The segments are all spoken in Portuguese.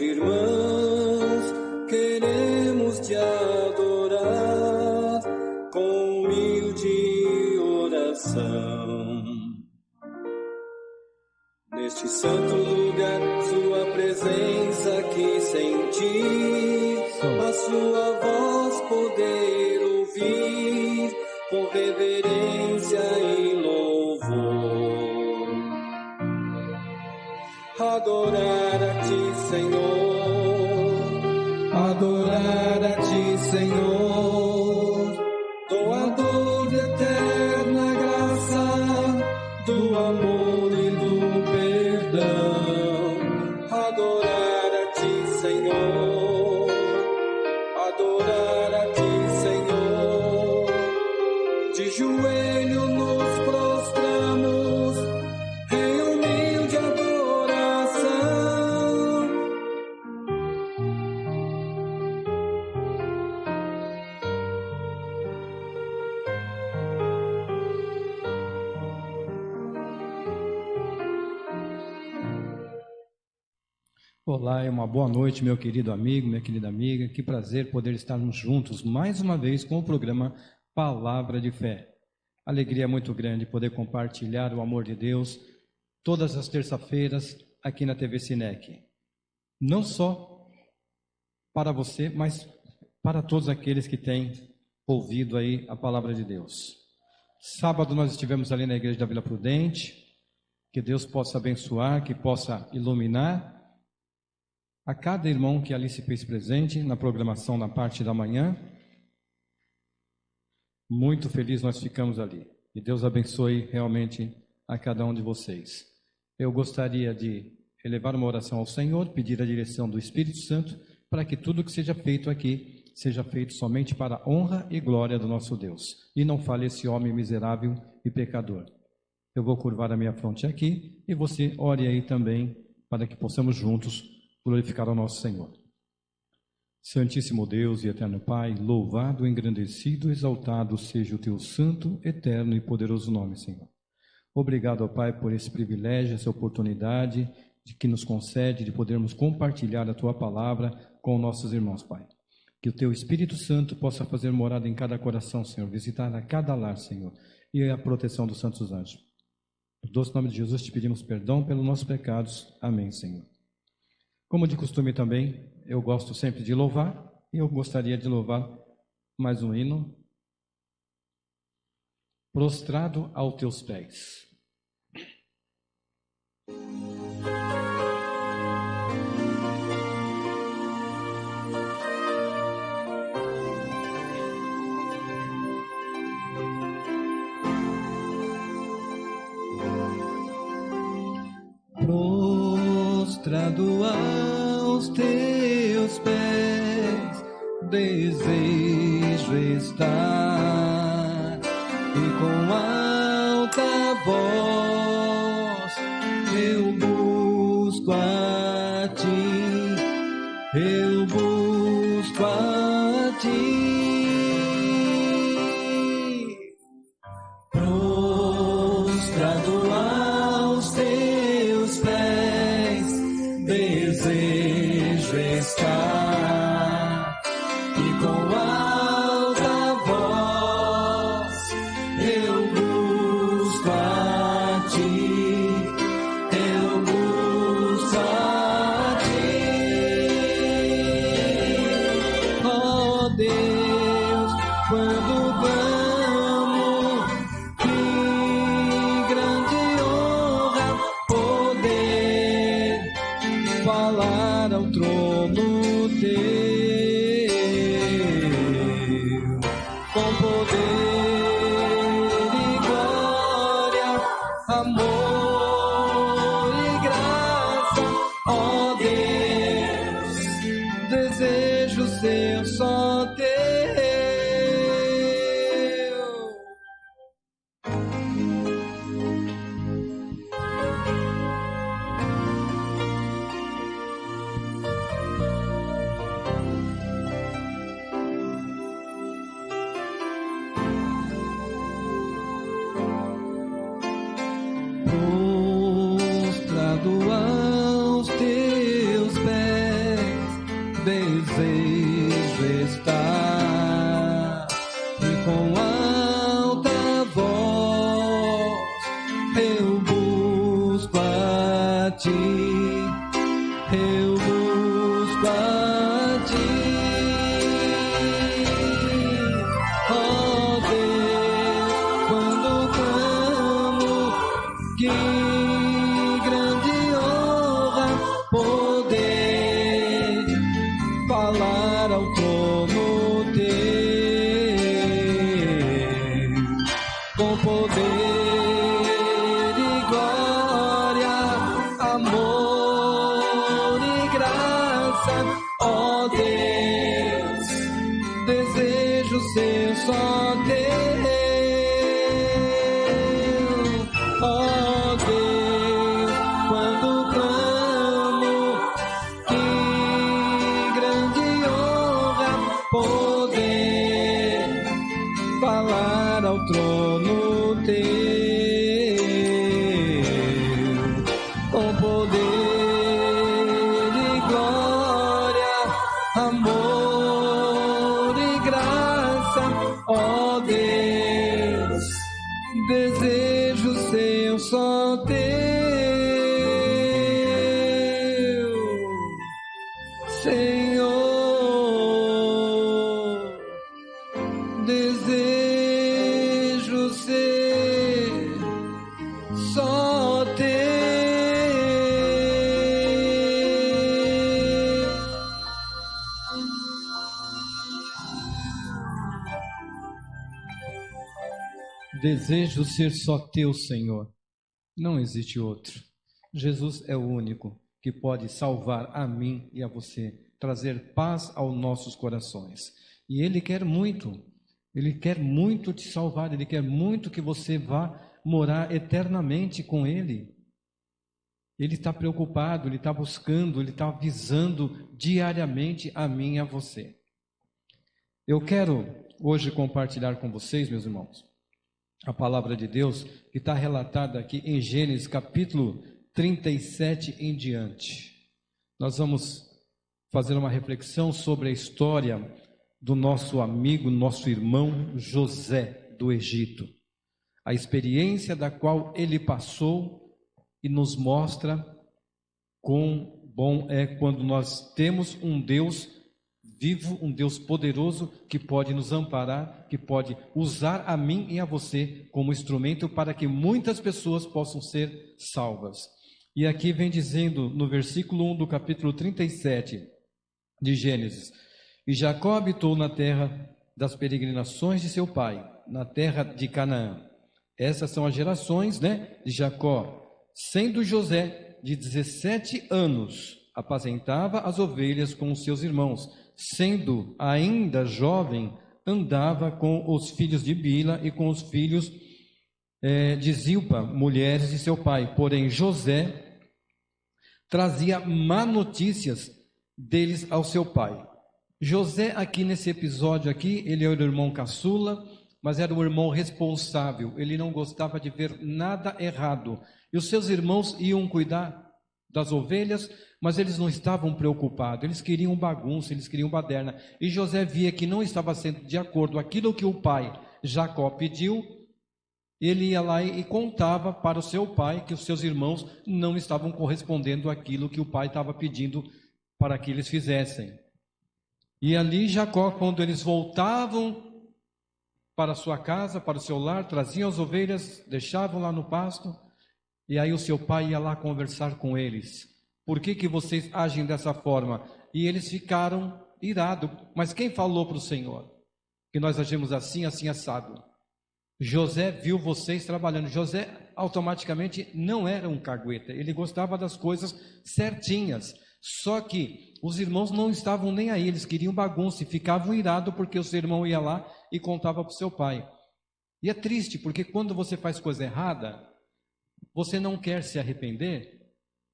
Irmãos, queremos te adorar com humilde oração. Neste santo lugar, sua presença aqui sentir, a sua voz poder ouvir, com reverência e louvor. Adorar a ti, Senhor, adorar a ti, Senhor, doador de eterna graça, do amor e do perdão. Adorar a ti, Senhor, adorar a ti, Senhor, de joelho nos prostramos em humilde adoração. Olá e uma boa noite, meu querido amigo, minha querida amiga. Que prazer poder estarmos juntos mais uma vez com o programa Palavra de Fé. Alegria muito grande poder compartilhar o amor de Deus todas as terças-feiras aqui na TV Sinec. Não só para você, mas para todos aqueles que têm ouvido aí a palavra de Deus. Sábado nós estivemos ali na igreja da Vila Prudente. Que Deus possa abençoar, que possa iluminar a cada irmão que ali se fez presente na programação na parte da manhã. Muito feliz nós ficamos ali. E Deus abençoe realmente a cada um de vocês. Eu gostaria de elevar uma oração ao Senhor, pedir a direção do Espírito Santo, para que tudo que seja feito aqui, seja feito somente para a honra e glória do nosso Deus. E não fale esse homem miserável e pecador. Eu vou curvar a minha fronte aqui, e você ore aí também, para que possamos juntos glorificar ao nosso Senhor. Santíssimo Deus e eterno Pai, louvado, engrandecido, exaltado seja o teu santo, eterno e poderoso nome, Senhor. Obrigado, ó Pai, por esse privilégio, essa oportunidade de que nos concede de podermos compartilhar a tua palavra com nossos irmãos, Pai. Que o teu Espírito Santo possa fazer morada em cada coração, Senhor, visitar a cada lar, Senhor, e a proteção dos santos anjos. No doce nome de Jesus te pedimos perdão pelos nossos pecados. Amém, Senhor. Como de costume também, eu gosto sempre de louvar, e eu gostaria de louvar mais um hino. Prostrado aos teus pés. Prostrado aos teus pés, desejo estar, e com alta voz eu busco a ti, eu busco a ti. Prostrado aos teus pés, desejo estar, e com alta voz eu busco a ti, eu busco a ti. Oh Deus, quando vamos, que grande honra poder falar ao trono teu, com poder e glória, amor e graça. Ó Deus, desejo ser só teu. Prostrado aos teus pés, desejo estar e com alta voz eu busco a ti, eu busco a ti. Oh Deus, quando clamo, que grande honra poder falar ao trono teu, com poder e glória, amor e graça. Ó Deus, desejo ser só teu. Ó Deus, quando clamo, que grande honra poder falar ao trono teu, com poder e glória, amor e graça. Ó Deus, desejo ser só teu, Senhor. Desejo ser só teu. Desejo ser só teu, Senhor. Não existe outro. Jesus é o único que pode salvar a mim e a você, trazer paz aos nossos corações. E Ele quer muito te salvar, Ele quer muito que você vá morar eternamente com Ele. Ele está preocupado, Ele está buscando, Ele está visando diariamente a mim e a você. Eu quero hoje compartilhar com vocês, meus irmãos, a palavra de Deus que está relatada aqui em Gênesis capítulo 37 em diante. Nós vamos fazer uma reflexão sobre a história do nosso amigo, nosso irmão José do Egito. A experiência da qual ele passou e nos mostra quão bom é quando nós temos um Deus vivo, um Deus poderoso que pode nos amparar, que pode usar a mim e a você como instrumento para que muitas pessoas possam ser salvas. E aqui vem dizendo no versículo 1 do capítulo 37 de Gênesis: E Jacó habitou na terra das peregrinações de seu pai, na terra de Canaã. Essas são as gerações, de Jacó. Sendo José de 17 anos, apacentava as ovelhas com os seus irmãos. Sendo ainda jovem, andava com os filhos de Bila e com os filhos de Zilpa, mulheres de seu pai. Porém, José trazia má notícias deles ao seu pai. José, aqui nesse episódio aqui, ele era o irmão caçula, mas era o irmão responsável. Ele não gostava de ver nada errado. E os seus irmãos iam cuidar das ovelhas, mas eles não estavam preocupados. Eles queriam bagunça, eles queriam baderna. E José via que não estava sendo de acordo aquilo que o pai Jacó pediu. Ele ia lá e contava para o seu pai que os seus irmãos não estavam correspondendo àquilo que o pai estava pedindo para que eles fizessem. E ali Jacó, quando eles voltavam para a sua casa, para o seu lar, traziam as ovelhas, deixavam lá no pasto, e aí o seu pai ia lá conversar com eles. Por que vocês agem dessa forma? E eles ficaram irados. Mas quem falou para o Senhor que nós agimos assim, assim assado? José viu vocês trabalhando. José automaticamente não era um cagueta. Ele gostava das coisas certinhas. Só que os irmãos não estavam nem aí. Eles queriam bagunça e ficavam irados porque o seu irmão ia lá e contava para o seu pai. E é triste porque quando você faz coisa errada, você não quer se arrepender,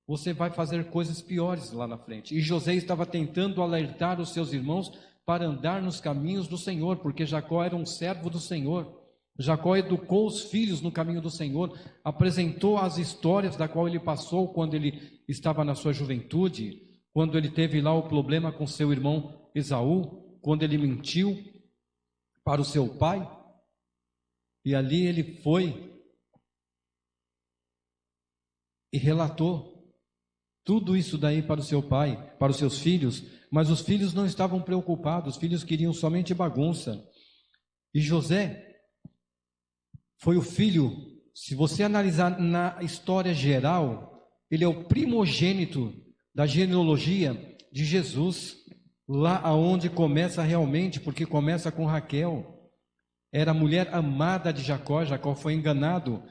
você vai fazer coisas piores lá na frente. E José estava tentando alertar os seus irmãos para andar nos caminhos do Senhor, porque Jacó era um servo do Senhor. Jacó educou os filhos no caminho do Senhor, apresentou as histórias da qual ele passou quando ele estava na sua juventude, quando ele teve lá o problema com seu irmão Esaú, quando ele mentiu para o seu pai, e ali ele foi e relatou tudo isso daí para o seu pai, para os seus filhos, mas os filhos não estavam preocupados, os filhos queriam somente bagunça. E José foi o filho, se você analisar na história geral, ele é o primogênito da genealogia de Jesus, lá aonde começa realmente, porque começa com Raquel, era a mulher amada de Jacó. Jacó foi enganado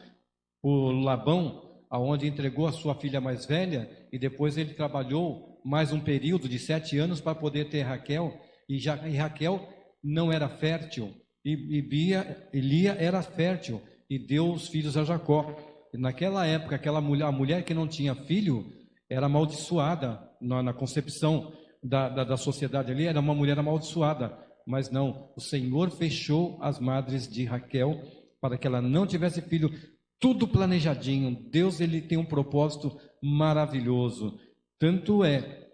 por Labão, aonde entregou a sua filha mais velha, e depois ele trabalhou mais um período de 7 anos para poder ter Raquel, e Raquel não era fértil, e Lia era fértil, e deu os filhos a Jacó. E naquela época, a mulher que não tinha filho, era amaldiçoada, na concepção da sociedade ali, era uma mulher amaldiçoada, mas não, o Senhor fechou as madres de Raquel, para que ela não tivesse filho, tudo planejadinho. Deus, ele tem um propósito maravilhoso. Tanto é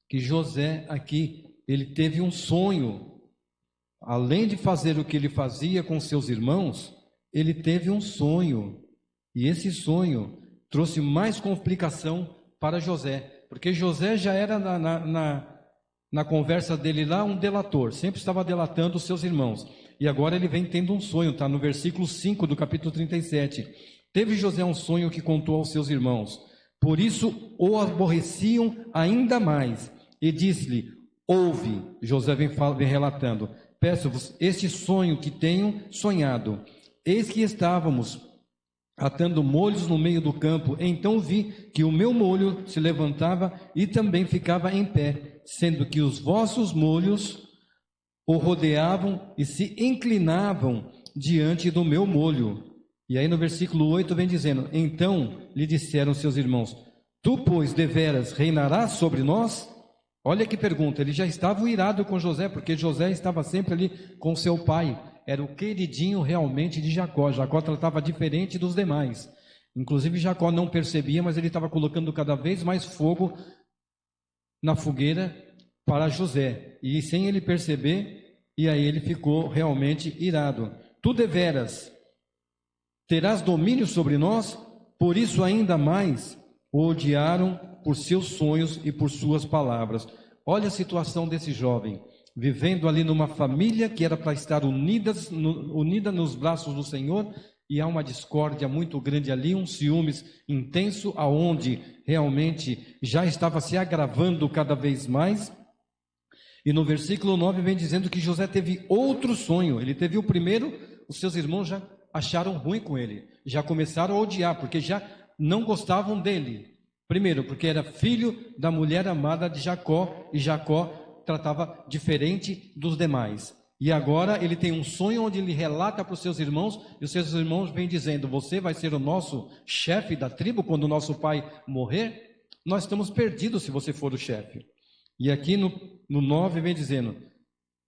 que José aqui, ele teve um sonho. Além de fazer o que ele fazia com seus irmãos, ele teve um sonho. E esse sonho trouxe mais complicação para José, porque José já era na conversa dele lá um delator, sempre estava delatando os seus irmãos. E agora ele vem tendo um sonho, está no versículo 5 do capítulo 37. Teve José um sonho que contou aos seus irmãos, por isso o aborreciam ainda mais, e disse-lhe: ouve. José vem relatando: peço-vos este sonho que tenho sonhado. Eis que estávamos atando molhos no meio do campo, então vi que o meu molho se levantava e também ficava em pé, sendo que os vossos molhos o rodeavam e se inclinavam diante do meu molho. E aí no versículo 8 vem dizendo: então lhe disseram seus irmãos: tu, pois, deveras reinarás sobre nós? Olha que pergunta, ele já estava irado com José, porque José estava sempre ali com seu pai, era o queridinho realmente de Jacó. Jacó tratava diferente dos demais, inclusive Jacó não percebia, mas ele estava colocando cada vez mais fogo na fogueira para José, e sem ele perceber, e aí ele ficou realmente irado. Tu deveras terás domínio sobre nós? Por isso ainda mais o odiaram por seus sonhos e por suas palavras. Olha a situação desse jovem, vivendo ali numa família que era para estar unida nos braços do Senhor, e há uma discórdia muito grande ali, um ciúmes intenso, aonde realmente já estava se agravando cada vez mais. E no versículo 9 vem dizendo que José teve outro sonho. Ele teve o primeiro, os seus irmãos já acharam ruim com ele, já começaram a odiar, porque já não gostavam dele. Primeiro, porque era filho da mulher amada de Jacó, e Jacó tratava diferente dos demais. E agora ele tem um sonho onde ele relata para os seus irmãos, e os seus irmãos vêm dizendo: você vai ser o nosso chefe da tribo quando o nosso pai morrer? Nós estamos perdidos se você for o chefe. E aqui no 9 vem dizendo: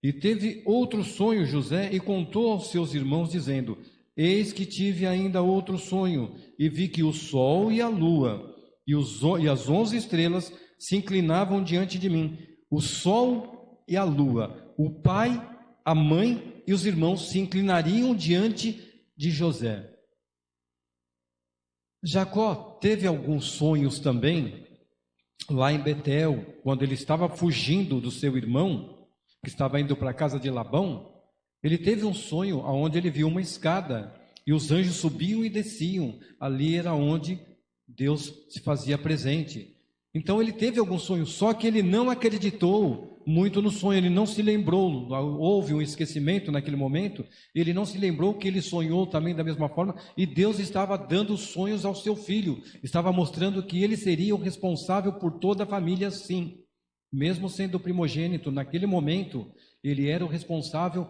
e teve outro sonho José, e contou aos seus irmãos, dizendo: eis que tive ainda outro sonho, e vi que o sol e a lua e as 11 estrelas se inclinavam diante de mim. O sol e a lua, o pai, a mãe e os irmãos se inclinariam diante de José. Jacó teve alguns sonhos também lá em Betel, quando ele estava fugindo do seu irmão, que estava indo para a casa de Labão. Ele teve um sonho onde ele viu uma escada, e os anjos subiam e desciam. Ali era onde Deus se fazia presente. Então ele teve algum sonho, só que ele não acreditou muito no sonho, ele não se lembrou, houve um esquecimento naquele momento, ele não se lembrou que ele sonhou também da mesma forma, e Deus estava dando sonhos ao seu filho, estava mostrando que ele seria o responsável por toda a família, sim, mesmo sendo o primogênito. Naquele momento, ele era o responsável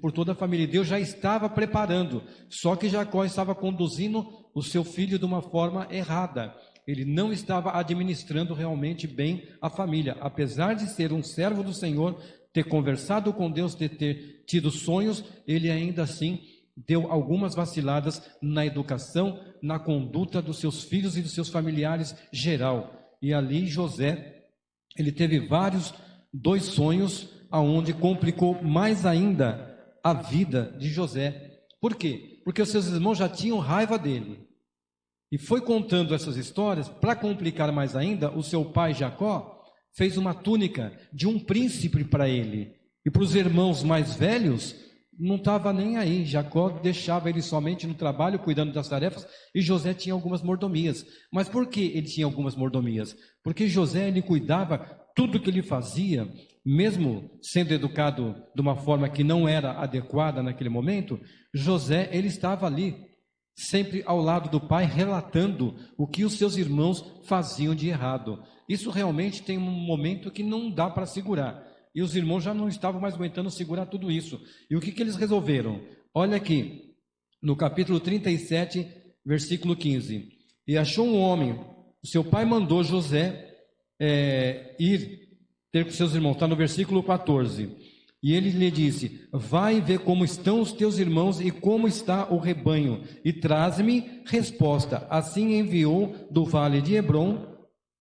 por toda a família. Deus já estava preparando, só que Jacó estava conduzindo o seu filho de uma forma errada. Ele não estava administrando realmente bem a família, apesar de ser um servo do Senhor, ter conversado com Deus, ter tido sonhos, ele ainda assim deu algumas vaciladas na educação, na conduta dos seus filhos e dos seus familiares geral. E ali José ele teve dois sonhos, aonde complicou mais ainda a vida de José. Por quê? Porque os seus irmãos já tinham raiva dele. E foi contando essas histórias, para complicar mais ainda, o seu pai Jacó fez uma túnica de um príncipe para ele. E para os irmãos mais velhos, não estava nem aí. Jacó deixava ele somente no trabalho, cuidando das tarefas, e José tinha algumas mordomias. Mas por que ele tinha algumas mordomias? Porque José, ele cuidava tudo que ele fazia, mesmo sendo educado de uma forma que não era adequada naquele momento. José, ele estava ali, sempre ao lado do pai, relatando o que os seus irmãos faziam de errado. Isso realmente tem um momento que não dá para segurar. E os irmãos já não estavam mais aguentando segurar tudo isso. E o que eles resolveram? Olha aqui, no capítulo 37, versículo 15. E achou um homem, o seu pai mandou José ir ter com seus irmãos. Está no versículo 14. E ele lhe disse: vai ver como estão os teus irmãos e como está o rebanho, e traz-me resposta. Assim enviou do vale de Hebrom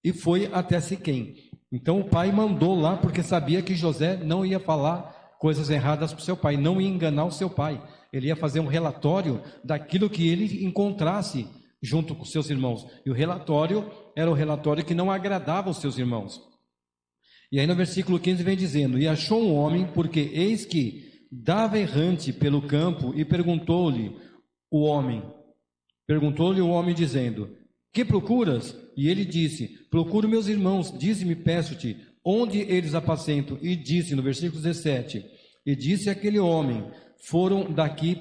e foi até Siquém. Então o pai mandou lá, porque sabia que José não ia falar coisas erradas para o seu pai, não ia enganar o seu pai. Ele ia fazer um relatório daquilo que ele encontrasse junto com seus irmãos. E o relatório era o relatório que não agradava os seus irmãos. E aí no versículo 15 vem dizendo: e achou um homem, porque eis que dava errante pelo campo, e perguntou-lhe o homem dizendo: que procuras? E ele disse: procuro meus irmãos, dize-me, peço-te, onde eles apacentam? E disse no versículo 17: e disse aquele homem: foram daqui,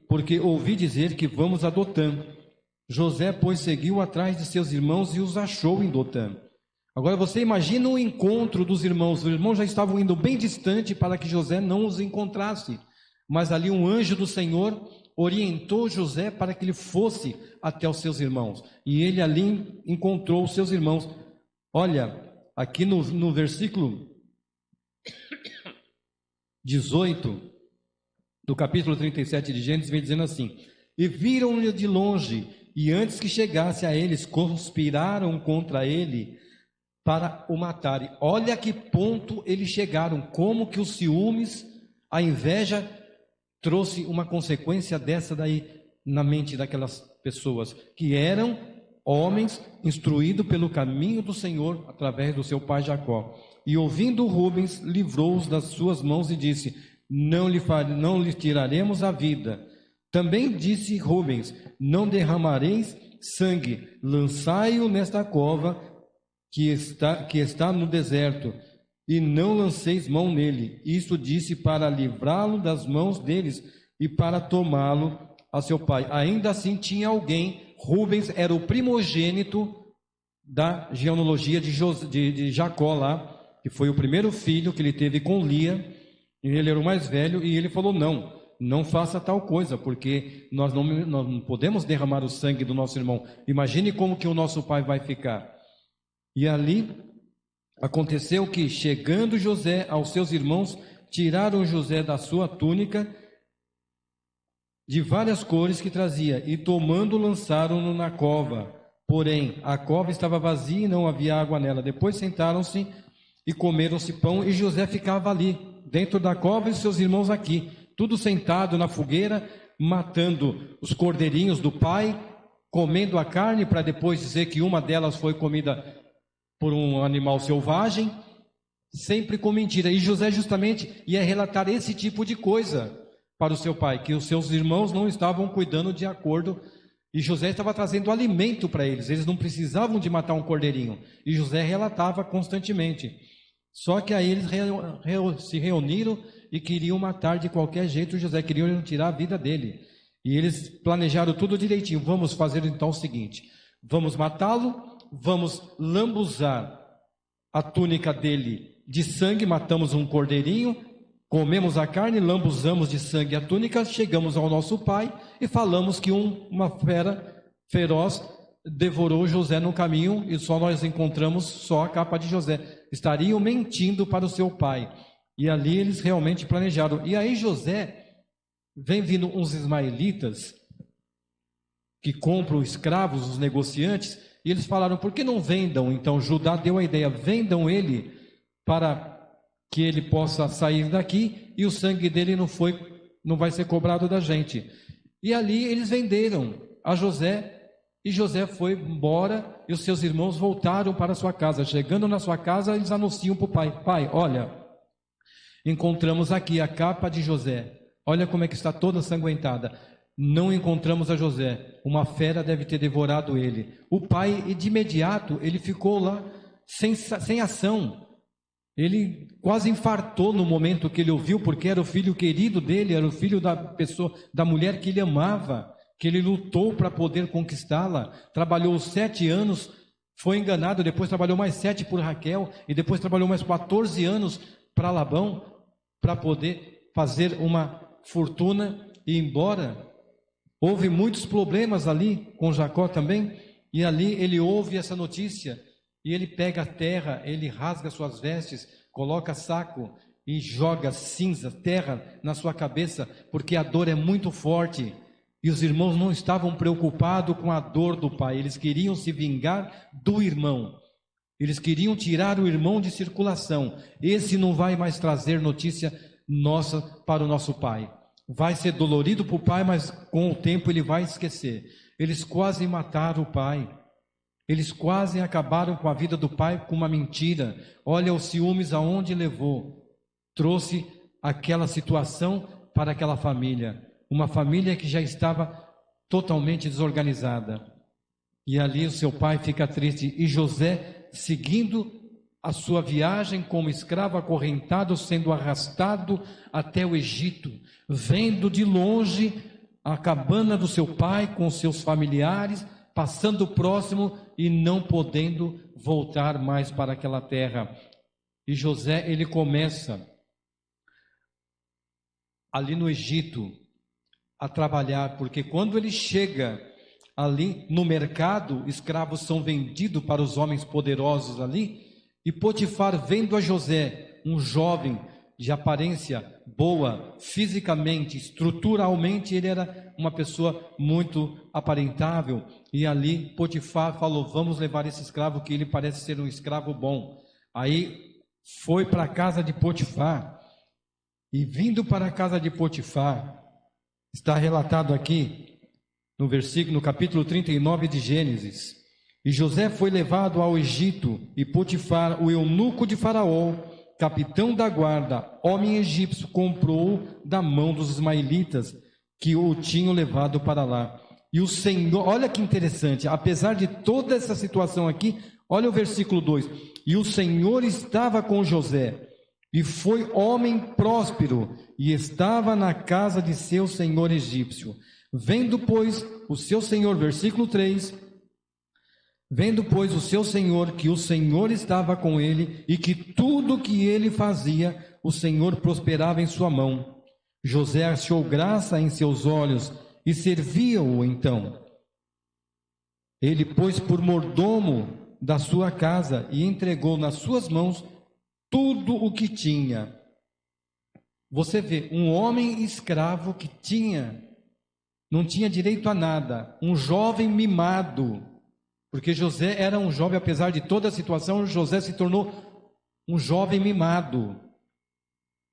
porque ouvi dizer que vamos a Dotã. José, pois, seguiu atrás de seus irmãos e os achou em Dotã. Agora você imagina o encontro dos irmãos. Os irmãos já estavam indo bem distante para que José não os encontrasse. Mas ali um anjo do Senhor orientou José para que ele fosse até os seus irmãos. E ele ali encontrou os seus irmãos. Olha, aqui no versículo 18 do capítulo 37 de Gênesis, vem dizendo assim: e viram-no de longe, e antes que chegasse a eles, conspiraram contra ele para o matarem. Olha a que ponto eles chegaram, como que os ciúmes, a inveja, trouxe uma consequência dessa daí na mente daquelas pessoas, que eram homens instruídos pelo caminho do Senhor, através do seu pai Jacó. E ouvindo Rubens, livrou-os das suas mãos e disse: não lhe tiraremos a vida. Também disse Rubens: não derramareis sangue, lançai-o nesta cova que está no deserto, e não lanceis mão nele. Isto disse para livrá-lo das mãos deles e para tomá-lo a seu pai. Ainda assim tinha alguém. Rubens era o primogênito da genealogia de Jacó lá, que foi o primeiro filho que ele teve com Lia, e ele era o mais velho, e ele falou: não faça tal coisa, porque nós não podemos derramar o sangue do nosso irmão. Imagine como que o nosso pai vai ficar. E ali aconteceu que, chegando José aos seus irmãos, tiraram José da sua túnica de várias cores que trazia, e tomando, lançaram-no na cova. Porém, a cova estava vazia e não havia água nela. Depois sentaram-se e comeram-se pão, e José ficava ali, dentro da cova, e seus irmãos aqui, tudo sentado na fogueira, matando os cordeirinhos do pai, comendo a carne, para depois dizer que uma delas foi comida por um animal selvagem, sempre com mentira. E José justamente ia relatar esse tipo de coisa para o seu pai, que os seus irmãos não estavam cuidando de acordo, e José estava trazendo alimento para eles não precisavam de matar um cordeirinho, e José relatava constantemente. Só que aí eles se reuniram e queriam matar de qualquer jeito José, queriam tirar a vida dele, e eles planejaram tudo direitinho. Vamos fazer então o seguinte: vamos matá-lo, vamos lambuzar a túnica dele de sangue, matamos um cordeirinho, comemos a carne, lambuzamos de sangue a túnica, chegamos ao nosso pai e falamos que uma fera feroz devorou José no caminho e só nós encontramos só a capa de José. Estariam mentindo para o seu pai. E ali eles realmente planejaram. E aí José, vem vindo uns ismaelitas que compram escravos, os negociantes, E eles falaram: por que não vendam? Então Judá deu a ideia: vendam ele para que ele possa sair daqui e o sangue dele não vai ser cobrado da gente. E ali eles venderam a José, e José foi embora e os seus irmãos voltaram para sua casa. Chegando na sua casa, eles anunciam para o pai: pai, olha, encontramos aqui a capa de José, olha como é que está toda ensanguentada. Não encontramos a José, uma fera deve ter devorado ele. O pai, de imediato, ele ficou lá sem ação. Ele quase infartou no momento que ele ouviu, porque era o filho querido dele, era o filho da mulher que ele amava, que ele lutou para poder conquistá-la. Trabalhou 7 anos, foi enganado, depois trabalhou mais 7 por Raquel, e depois trabalhou mais 14 anos para Labão, para poder fazer uma fortuna e ir embora. Houve muitos problemas ali com Jacó também, e ali ele ouve essa notícia, e ele pega a terra, ele rasga suas vestes, coloca saco e joga cinza, terra na sua cabeça, porque a dor é muito forte. E os irmãos não estavam preocupados com a dor do pai, eles queriam se vingar do irmão. Eles queriam tirar o irmão de circulação. Esse não vai mais trazer notícia nossa para o nosso pai. Vai ser dolorido para o pai, mas com o tempo ele vai esquecer. Eles quase mataram o pai. Eles quase acabaram com a vida do pai com uma mentira. Olha os ciúmes aonde levou. Trouxe aquela situação para aquela família. Uma família que já estava totalmente desorganizada. E ali o seu pai fica triste. E José, seguindo a sua viagem como escravo acorrentado, sendo arrastado até o Egito, vendo de longe a cabana do seu pai com seus familiares, passando próximo e não podendo voltar mais para aquela terra. E José, ele começa ali no Egito a trabalhar, porque quando ele chega ali no mercado, escravos são vendidos para os homens poderosos ali, e Potifar, vendo a José, um jovem de aparência boa, fisicamente, estruturalmente, ele era uma pessoa muito aparentável, e ali Potifar falou: vamos levar esse escravo, que ele parece ser um escravo bom. Aí foi para a casa de Potifar, e vindo para a casa de Potifar, está relatado aqui no capítulo 39 de Gênesis: e José foi levado ao Egito, e Potifar, o eunuco de Faraó, capitão da guarda, homem egípcio, comprou da mão dos ismaelitas que o tinham levado para lá. E o Senhor, olha que interessante, apesar de toda essa situação aqui, olha o versículo 2: e o Senhor estava com José, e foi homem próspero, e estava na casa de seu senhor egípcio. Vendo, pois, o seu senhor, versículo 3, vendo, pois, o seu senhor que o Senhor estava com ele, e que tudo que ele fazia, o Senhor prosperava em sua mão, José achou graça em seus olhos, e servia-o então. Ele pôs por mordomo da sua casa, e entregou nas suas mãos tudo o que tinha. Você vê, um homem escravo que não tinha direito a nada, um jovem mimado, porque José era um jovem, apesar de toda a situação, José se tornou um jovem mimado.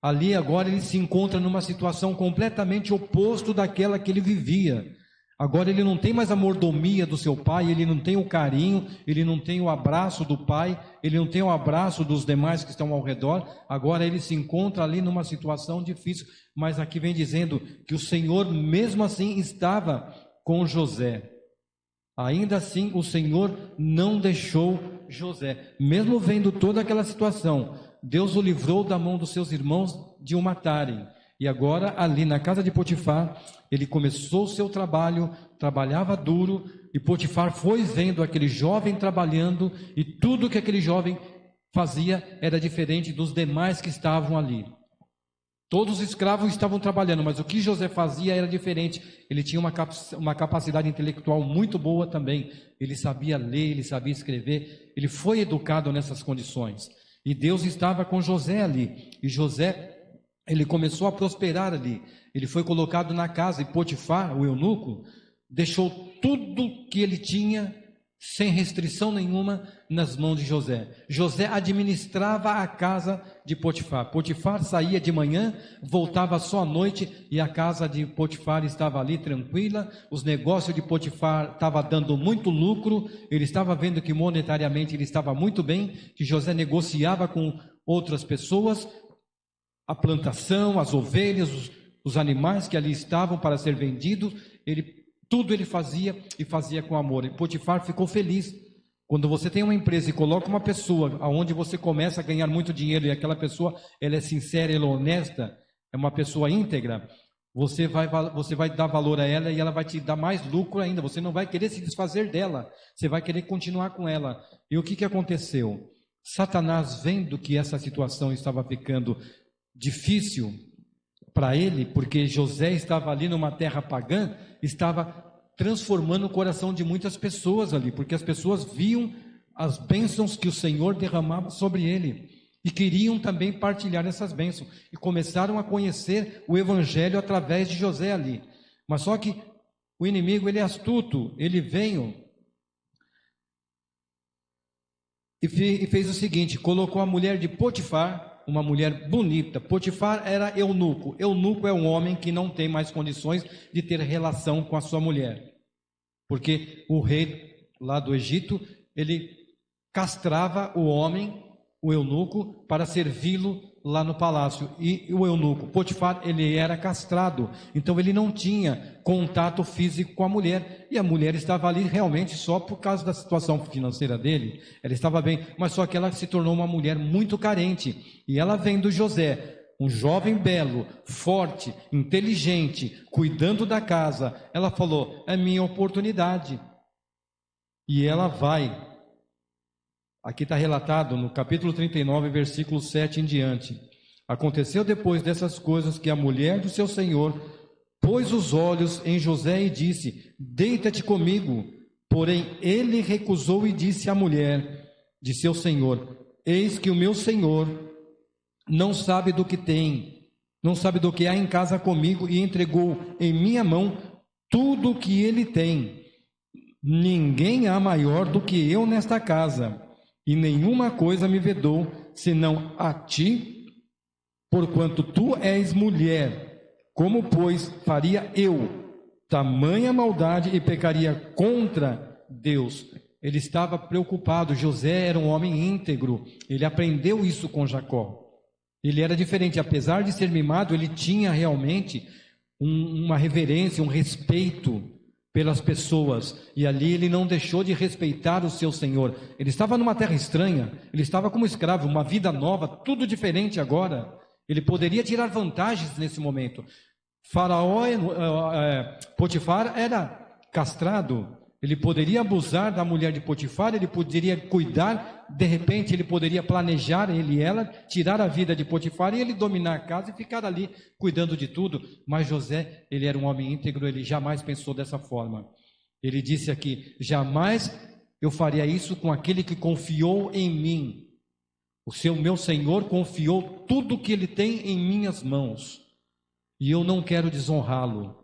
Ali agora ele se encontra numa situação completamente oposta daquela que ele vivia. Agora ele não tem mais a mordomia do seu pai, ele não tem o carinho, ele não tem o abraço do pai, ele não tem o abraço dos demais que estão ao redor. Agora ele se encontra ali numa situação difícil, mas aqui vem dizendo que o Senhor mesmo assim estava com José. Ainda assim o Senhor não deixou José, mesmo vendo toda aquela situação. Deus o livrou da mão dos seus irmãos de o matarem. E agora ali na casa de Potifar, ele começou o seu trabalho, trabalhava duro, e Potifar foi vendo aquele jovem trabalhando, e tudo que aquele jovem fazia era diferente dos demais que estavam ali. Todos os escravos estavam trabalhando, mas o que José fazia era diferente. Ele tinha uma capacidade intelectual muito boa também. Ele sabia ler, ele sabia escrever, ele foi educado nessas condições. E Deus estava com José ali, e José, ele começou a prosperar ali. Ele foi colocado na casa, e Potifar, o eunuco, deixou tudo que ele tinha sem restrição nenhuma, nas mãos de José. José administrava a casa de Potifar. Potifar saía de manhã, voltava só à noite, e a casa de Potifar estava ali tranquila. Os negócios de Potifar estavam dando muito lucro. Ele estava vendo que monetariamente ele estava muito bem, que José negociava com outras pessoas a plantação, as ovelhas, os animais que ali estavam para ser vendidos. Tudo ele fazia, e fazia com amor. E Potifar ficou feliz. Quando você tem uma empresa e coloca uma pessoa aonde você começa a ganhar muito dinheiro, e aquela pessoa ela é sincera, ela é honesta, é uma pessoa íntegra, você vai dar valor a ela, e ela vai te dar mais lucro ainda. Você não vai querer se desfazer dela, você vai querer continuar com ela. E o que aconteceu? Satanás, vendo que essa situação estava ficando difícil para ele, porque José estava ali numa terra pagã, estava transformando o coração de muitas pessoas ali, porque as pessoas viam as bênçãos que o Senhor derramava sobre ele, e queriam também partilhar essas bênçãos, e começaram a conhecer o Evangelho através de José ali. Mas só que o inimigo, ele é astuto, ele veio e fez o seguinte: colocou a mulher de Potifar, uma mulher bonita. Potifar era eunuco. Eunuco é um homem que não tem mais condições de ter relação com a sua mulher, porque o rei lá do Egito, ele castrava o homem, o eunuco, para servi-lo lá no palácio. E o eunuco Potifar, ele era castrado, então ele não tinha contato físico com a mulher, e a mulher estava ali realmente só por causa da situação financeira dele. Ela estava bem, mas só que ela se tornou uma mulher muito carente. E ela vendo José, um jovem belo, forte, inteligente, cuidando da casa, ela falou: é minha oportunidade. E ela vai. Aqui está relatado no capítulo 39, versículo 7 em diante. Aconteceu depois dessas coisas que a mulher do seu senhor pôs os olhos em José e disse: deita-te comigo. Porém ele recusou e disse à mulher de seu senhor: eis que o meu senhor não sabe do que tem, não sabe do que há em casa comigo, e entregou em minha mão tudo o que ele tem. Ninguém há maior do que eu nesta casa, e nenhuma coisa me vedou, senão a ti, porquanto tu és mulher. Como, pois, faria eu tamanha maldade e pecaria contra Deus? Ele estava preocupado. José era um homem íntegro, ele aprendeu isso com Jacó. Ele era diferente, apesar de ser mimado, ele tinha realmente uma reverência, um respeito pelas pessoas, e ali ele não deixou de respeitar o seu senhor. Ele estava numa terra estranha, ele estava como escravo, uma vida nova, tudo diferente agora. Ele poderia tirar vantagens nesse momento. Potifar era castrado, ele poderia abusar da mulher de Potifar, ele poderia cuidar, de repente ele poderia planejar, ele e ela, tirar a vida de Potifar e ele dominar a casa e ficar ali cuidando de tudo. Mas José, ele era um homem íntegro, ele jamais pensou dessa forma. Ele disse aqui: jamais eu faria isso com aquele que confiou em mim. Meu Senhor confiou tudo que ele tem em minhas mãos, e eu não quero desonrá-lo.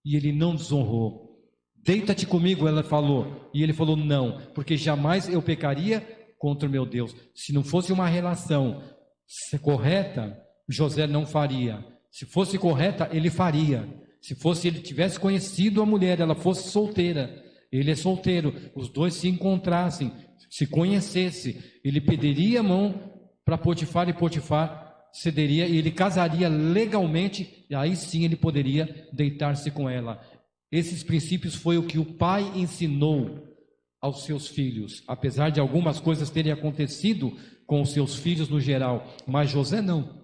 E ele não desonrou. Deita-te comigo, ela falou. E ele falou: não, porque jamais eu pecaria contra o meu Deus. Se não fosse uma relação correta, José não faria. Se fosse correta, ele faria. Se fosse, ele tivesse conhecido a mulher, ela fosse solteira, ele é solteiro, os dois se encontrassem, se conhecesse, ele pediria a mão para Potifar e Potifar cederia, e ele casaria legalmente, e aí sim ele poderia deitar-se com ela. Esses princípios foi o que o pai ensinou aos seus filhos, apesar de algumas coisas terem acontecido com os seus filhos no geral, mas José não.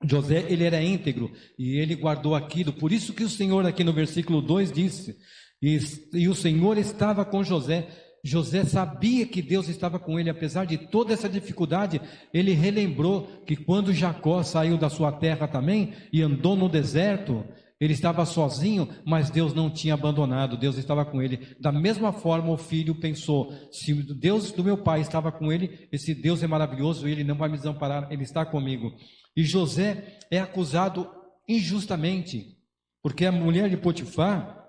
José, ele era íntegro e ele guardou aquilo. Por isso que o Senhor aqui no versículo 2 disse: e o Senhor estava com José. José sabia que Deus estava com ele, apesar de toda essa dificuldade. Ele relembrou que quando Jacó saiu da sua terra também e andou no deserto, ele estava sozinho, mas Deus não tinha abandonado, Deus estava com ele. Da mesma forma o filho pensou: se Deus do meu pai estava com ele, esse Deus é maravilhoso, ele não vai me desamparar, ele está comigo. E José é acusado injustamente, porque a mulher de Potifar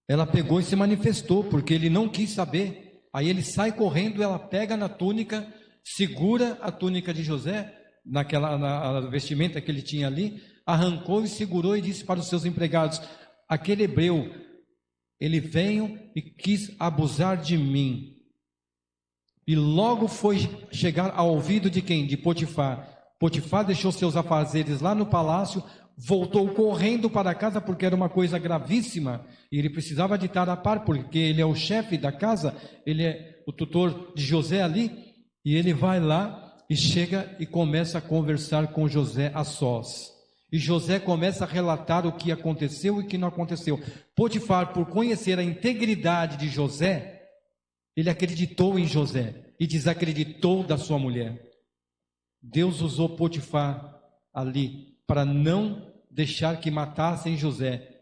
ela pegou e se manifestou, porque ele não quis saber. Aí ele sai correndo, ela pega na túnica, segura a túnica de José, na vestimenta que ele tinha ali, arrancou e segurou e disse para os seus empregados: aquele hebreu, ele veio e quis abusar de mim. E logo foi chegar ao ouvido de quem? De Potifar. Potifar deixou seus afazeres lá no palácio, voltou correndo para casa porque era uma coisa gravíssima e ele precisava de estar a par, porque ele é o chefe da casa, ele é o tutor de José ali, e ele vai lá e chega e começa a conversar com José a sós. E José começa a relatar o que aconteceu e o que não aconteceu. Potifar, por conhecer a integridade de José, ele acreditou em José e desacreditou da sua mulher. Deus usou Potifar ali para não deixar que matassem José.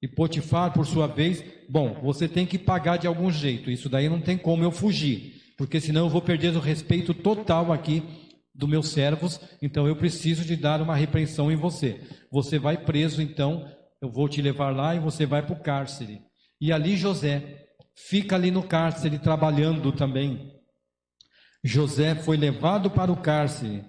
E Potifar, por sua vez, bom, você tem que pagar de algum jeito, isso daí não tem como eu fugir, porque senão eu vou perder o respeito total aqui dos meus servos, então eu preciso de dar uma repreensão em você. Você vai preso, então eu vou te levar lá e você vai para o cárcere. E ali José fica ali no cárcere trabalhando também. José foi levado para o cárcere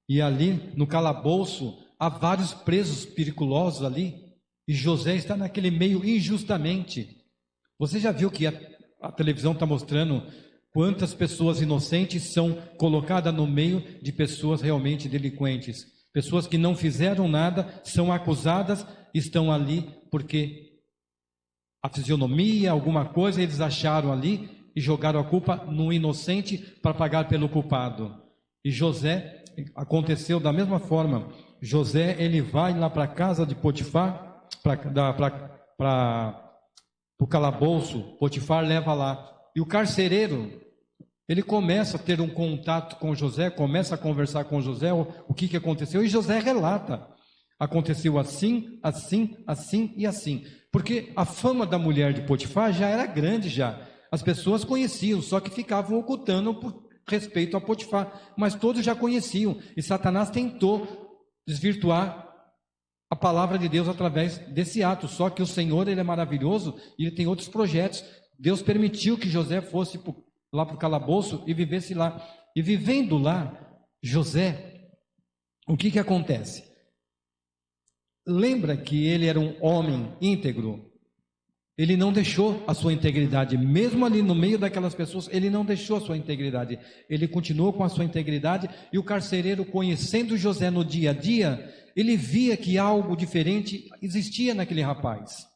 e ali no calabouço há vários presos periculosos ali, e José está naquele meio injustamente. Você já viu que a televisão está mostrando quantas pessoas inocentes são colocadas no meio de pessoas realmente delinquentes? Pessoas que não fizeram nada, são acusadas, estão ali porque a fisionomia, alguma coisa, eles acharam ali e jogaram a culpa no inocente para pagar pelo culpado. E José, aconteceu da mesma forma. José, ele vai lá para a casa de Potifar, para o calabouço. Potifar leva lá. E o carcereiro, ele começa a ter um contato com José, começa a conversar com José, o que aconteceu, e José relata. Aconteceu assim, assim, assim e assim. Porque a fama da mulher de Potifar já era grande já. As pessoas conheciam, só que ficavam ocultando por respeito a Potifar. Mas todos já conheciam. E Satanás tentou desvirtuar a palavra de Deus através desse ato. Só que o Senhor, ele é maravilhoso e ele tem outros projetos. Deus permitiu que José fosse lá para o calabouço e vivesse lá. E vivendo lá, José, o que acontece? Lembra que ele era um homem íntegro? Ele não deixou a sua integridade, mesmo ali no meio daquelas pessoas, ele não deixou a sua integridade. Ele continuou com a sua integridade, e o carcereiro, conhecendo José no dia a dia, ele via que algo diferente existia naquele rapaz.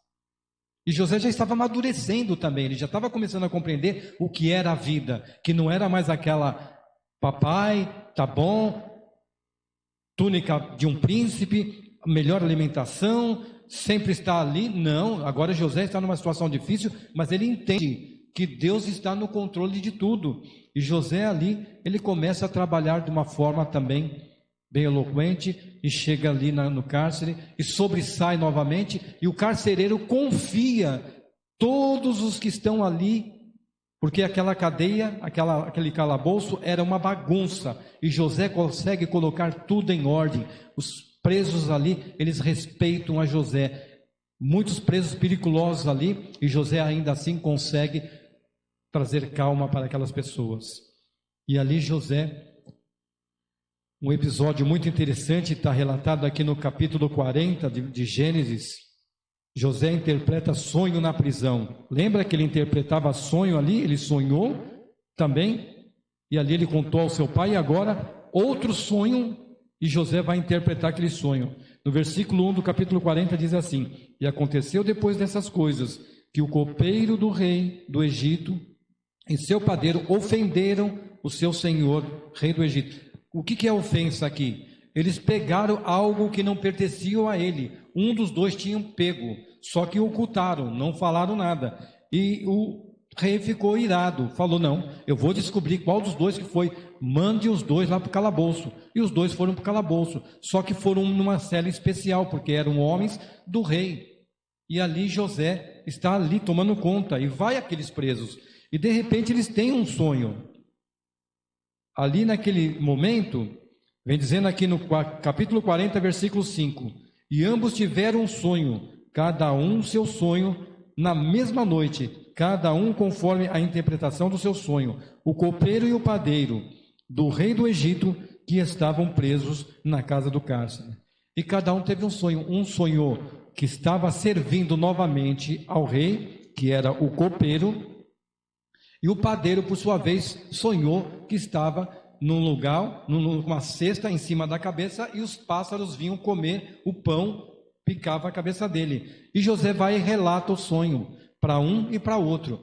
E José já estava amadurecendo também, ele já estava começando a compreender o que era a vida, que não era mais aquela, papai, tá bom, túnica de um príncipe, melhor alimentação, sempre está ali. Não, agora José está numa situação difícil, mas ele entende que Deus está no controle de tudo. E José ali, ele começa a trabalhar de uma forma também bem eloquente, e chega ali no cárcere, e sobressai novamente, e o carcereiro confia todos os que estão ali, porque aquela cadeia, aquele calabouço era uma bagunça, e José consegue colocar tudo em ordem. Os presos ali, eles respeitam a José. Muitos presos periculosos ali, e José ainda assim consegue trazer calma para aquelas pessoas. E ali José, um episódio muito interessante, está relatado aqui no capítulo 40 de Gênesis. José interpreta sonho na prisão. Lembra que ele interpretava sonho ali? Ele sonhou também, e ali ele contou ao seu pai, e agora outro sonho, e José vai interpretar aquele sonho. No versículo 1 do capítulo 40 diz assim: e aconteceu depois dessas coisas, que o copeiro do rei do Egito e seu padeiro ofenderam o seu senhor, rei do Egito. O que é ofensa aqui? Eles pegaram algo que não pertencia a ele. Um dos dois tinham pego, só que ocultaram, não falaram nada. E o rei ficou irado, falou: não, eu vou descobrir qual dos dois que foi, mande os dois lá para o calabouço. E os dois foram para o calabouço, só que foram numa cela especial, porque eram homens do rei. E ali José está ali tomando conta, e vai aqueles presos, e de repente eles têm um sonho. Ali naquele momento, vem dizendo aqui no capítulo 40, versículo 5, e ambos tiveram um sonho, cada um seu sonho, na mesma noite, cada um conforme a interpretação do seu sonho, o copeiro e o padeiro do rei do Egito, que estavam presos na casa do cárcere. E cada um teve um sonho. Um sonhou que estava servindo novamente ao rei, que era o copeiro, e o padeiro, por sua vez, sonhou que estava num lugar, numa cesta em cima da cabeça, e os pássaros vinham comer o pão, picava a cabeça dele. E José vai e relata o sonho para um e para outro.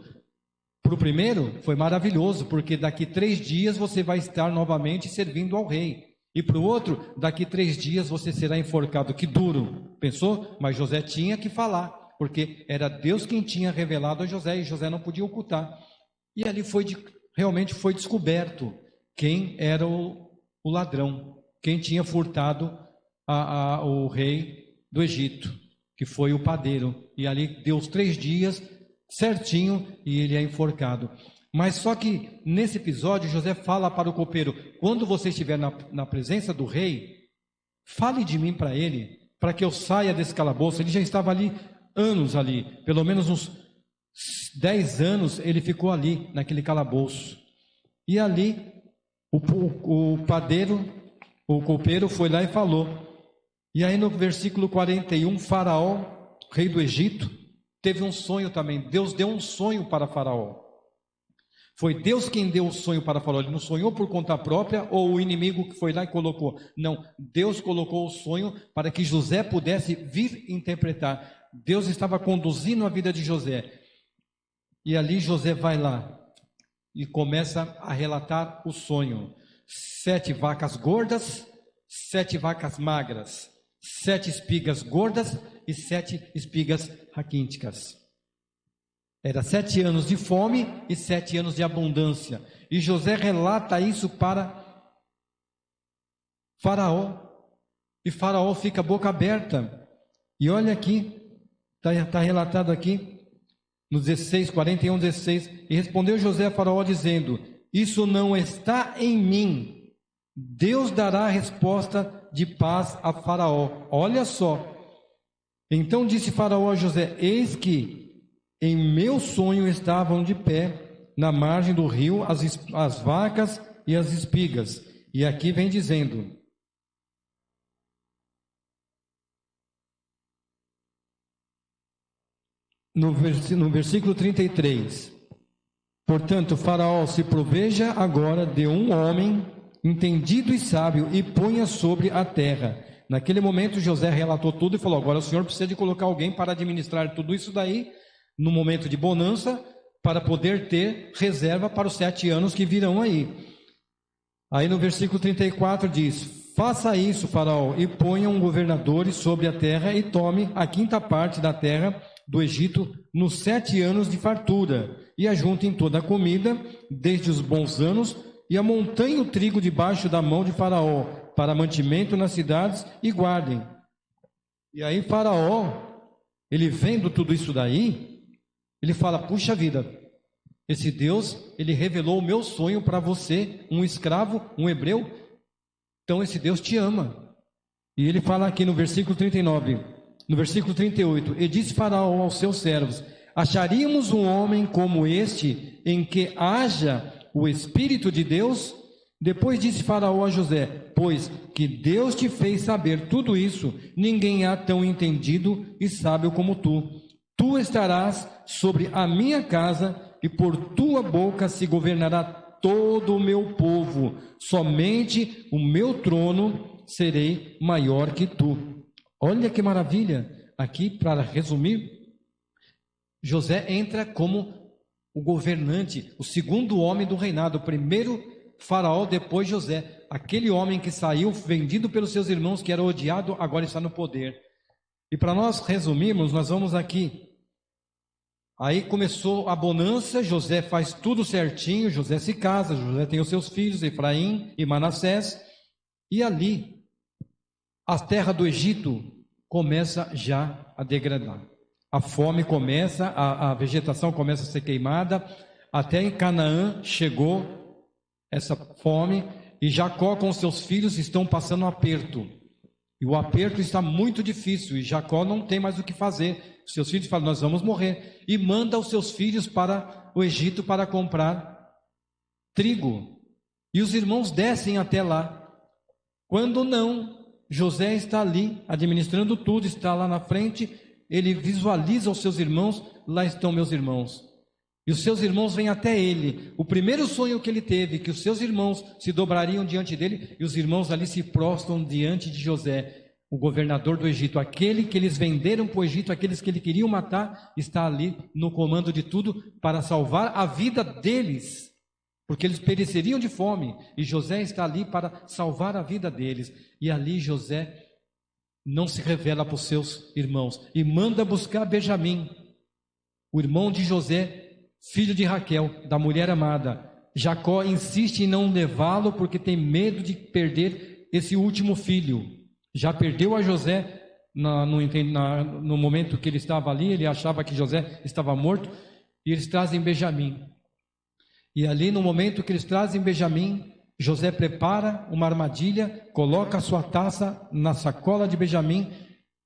Para o primeiro foi maravilhoso, porque daqui 3 dias você vai estar novamente servindo ao rei. E para o outro, daqui 3 dias você será enforcado. Que duro, pensou? Mas José tinha que falar, porque era Deus quem tinha revelado a José, e José não podia ocultar. E ali realmente foi descoberto quem era o ladrão, quem tinha furtado o rei do Egito, que foi o padeiro. E ali deu os 3 dias certinho e ele é enforcado. Mas só que nesse episódio José fala para o copeiro: quando você estiver na presença do rei, fale de mim para ele, para que eu saia desse calabouço. Ele já estava ali anos ali, pelo menos uns 10 anos ele ficou ali naquele calabouço. E ali o padeiro, o copeiro foi lá e falou. E aí no versículo 41, Faraó, rei do Egito, teve um sonho também. Deus deu um sonho para Faraó. Foi Deus quem deu o sonho para Faraó. Ele não sonhou por conta própria, ou o inimigo que foi lá e colocou. Não, Deus colocou o sonho para que José pudesse vir interpretar. Deus estava conduzindo a vida de José. E ali José vai lá e começa a relatar o sonho. 7 vacas gordas, 7 vacas magras, 7 espigas gordas e 7 espigas raquíticas. Era 7 anos de fome e 7 anos de abundância. E José relata isso para Faraó. E Faraó fica boca aberta. E olha aqui, está relatado aqui, no 16, 41, 16. E respondeu José a Faraó dizendo: isso não está em mim. Deus dará a resposta de paz a Faraó. Olha só. Então disse Faraó a José: eis que em meu sonho estavam de pé na margem do rio as vacas e as espigas. E aqui vem dizendo: no versículo 33, portanto, Faraó, se proveja agora de um homem entendido e sábio e ponha sobre a terra. Naquele momento José relatou tudo e falou: agora o senhor precisa de colocar alguém para administrar tudo isso daí, no momento de bonança, para poder ter reserva para os 7 anos que virão aí. Aí no versículo 34 diz: faça isso, Faraó, e ponham governadores sobre a terra e tome a 5ª parte da terra do Egito nos 7 anos de fartura, e ajuntem toda a comida, desde os bons anos, e amontanhem o trigo debaixo da mão de Faraó, para mantimento nas cidades, e guardem. E aí Faraó, ele vendo tudo isso daí, ele fala: puxa vida, esse Deus, ele revelou o meu sonho para você, um escravo, um hebreu, então esse Deus te ama. E ele fala aqui no versículo 39, no versículo 38, e disse Faraó aos seus servos: acharíamos um homem como este, em que haja o Espírito de Deus? Depois disse Faraó a José: pois que Deus te fez saber tudo isso, ninguém há tão entendido e sábio como tu. Tu estarás sobre a minha casa, e por tua boca se governará todo o meu povo. Somente o meu trono serei maior que tu. Olha que maravilha. Aqui, para resumir, José entra como o governante, o segundo homem do reinado. O primeiro Faraó, depois José. Aquele homem que saiu vendido pelos seus irmãos, que era odiado, agora está no poder. E para nós resumirmos, nós vamos aqui. Aí começou a bonança, José faz tudo certinho, José se casa, José tem os seus filhos, Efraim e Manassés. E ali, a terra do Egito começa já a degradar. A fome começa, a vegetação começa a ser queimada. Até em Canaã chegou essa fome, e Jacó com seus filhos estão passando um aperto. E o aperto está muito difícil, e Jacó não tem mais o que fazer. seus filhos falam, nós vamos morrer. E manda os seus filhos para o Egito para comprar trigo. E os irmãos descem até lá. Quando não, José está ali, administrando tudo, está lá na frente, ele visualiza os seus irmãos, lá estão meus irmãos. E os seus irmãos vêm até ele. O primeiro sonho que ele teve, que os seus irmãos se dobrariam diante dele, e os irmãos ali se prostram diante de José, o governador do Egito. Aquele que eles venderam para o Egito, aqueles que ele queriam matar, está ali no comando de tudo para salvar a vida deles, porque eles pereceriam de fome, e José está ali para salvar a vida deles. E ali José não se revela para os seus irmãos, e manda buscar Benjamim, o irmão de José, filho de Raquel, da mulher amada. Jacó insiste em não levá-lo, porque tem medo de perder esse último filho. Já perdeu a José no momento que ele estava ali, ele achava que José estava morto, e eles trazem Benjamim. E ali no momento que eles trazem Benjamim, José prepara uma armadilha, coloca a sua taça na sacola de Benjamim,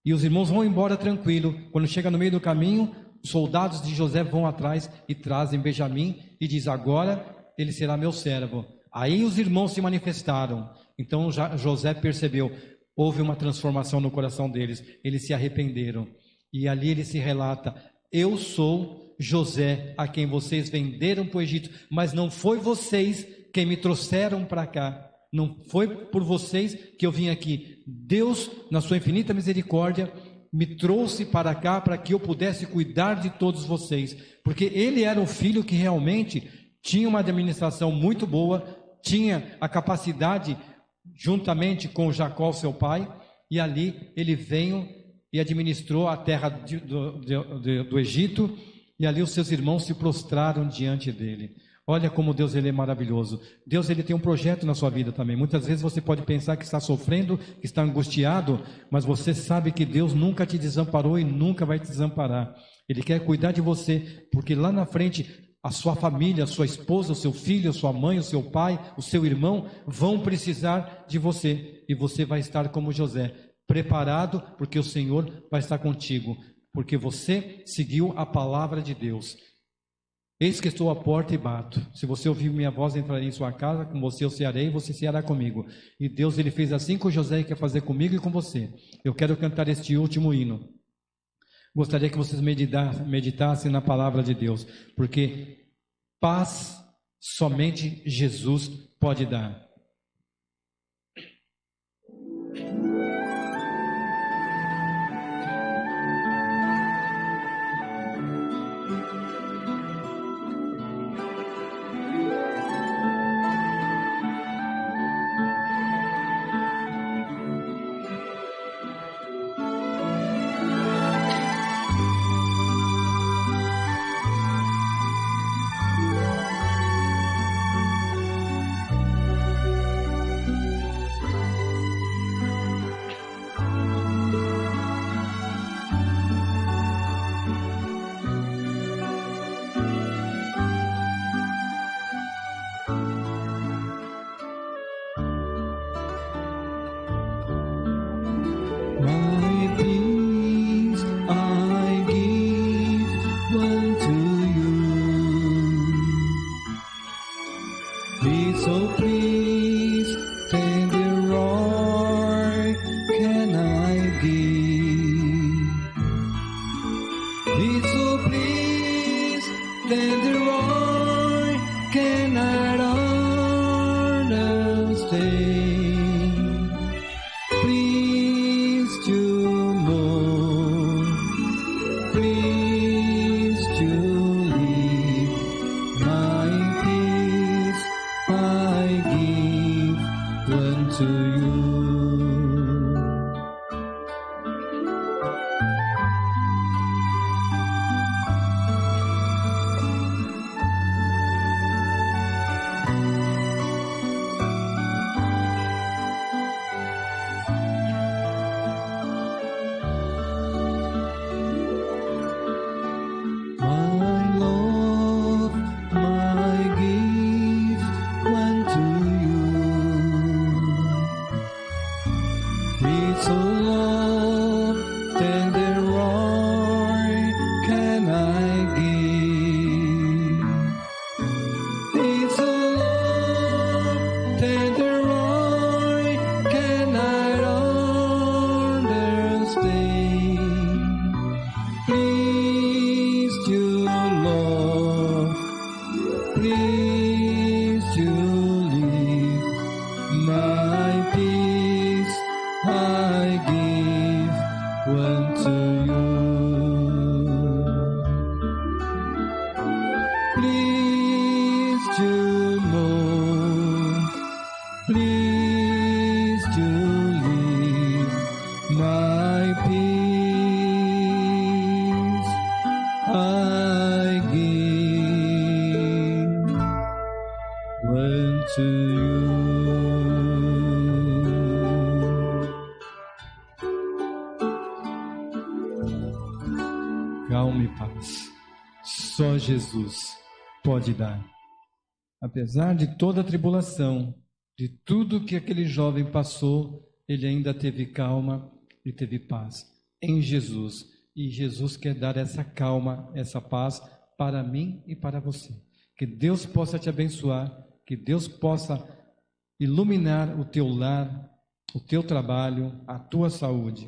e os irmãos vão embora tranquilo. Quando chega no meio do caminho, os soldados de José vão atrás e trazem Benjamim, e diz, agora ele será meu servo. Aí os irmãos se manifestaram. Então José percebeu, houve uma transformação no coração deles, eles se arrependeram. E ali ele se relata, eu sou José, a quem vocês venderam para o Egito, mas não foi vocês quem me trouxeram para cá, não foi por vocês que eu vim aqui. Deus, na sua infinita misericórdia, me trouxe para cá para que eu pudesse cuidar de todos vocês, porque ele era um filho que realmente tinha uma administração muito boa, tinha a capacidade, juntamente com Jacó, seu pai, e ali ele veio e administrou a terra do Egito, e ali os seus irmãos se prostraram diante dele. Olha como Deus ele é maravilhoso. Deus ele tem um projeto na sua vida também. Muitas vezes você pode pensar que está sofrendo, que está angustiado, mas você sabe que Deus nunca te desamparou e nunca vai te desamparar. Ele quer cuidar de você, porque lá na frente a sua família, a sua esposa, o seu filho, a sua mãe, o seu pai, o seu irmão vão precisar de você, e você vai estar como José, preparado, porque o Senhor vai estar contigo, porque você seguiu a palavra de Deus. Eis que estou à porta e bato. Se você ouvir minha voz, entrarei em sua casa, com você eu cearei e você ceará comigo. E Deus ele fez assim com José e quer fazer comigo e com você. Eu quero cantar este último hino. Gostaria que vocês meditassem na palavra de Deus, porque paz somente Jesus pode dar. peace I give unto you. Calma e paz. Só Jesus pode dar. Apesar de toda a tribulação, de tudo que aquele jovem passou, ele ainda teve calma e teve paz em Jesus. E Jesus quer dar essa calma, essa paz para mim e para você. Que Deus possa te abençoar, que Deus possa iluminar o teu lar, o teu trabalho, a tua saúde.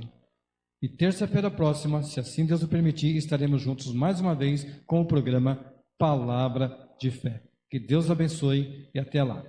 E terça-feira próxima, se assim Deus o permitir, estaremos juntos mais uma vez com o programa Palavra de Fé. Que Deus abençoe e até lá.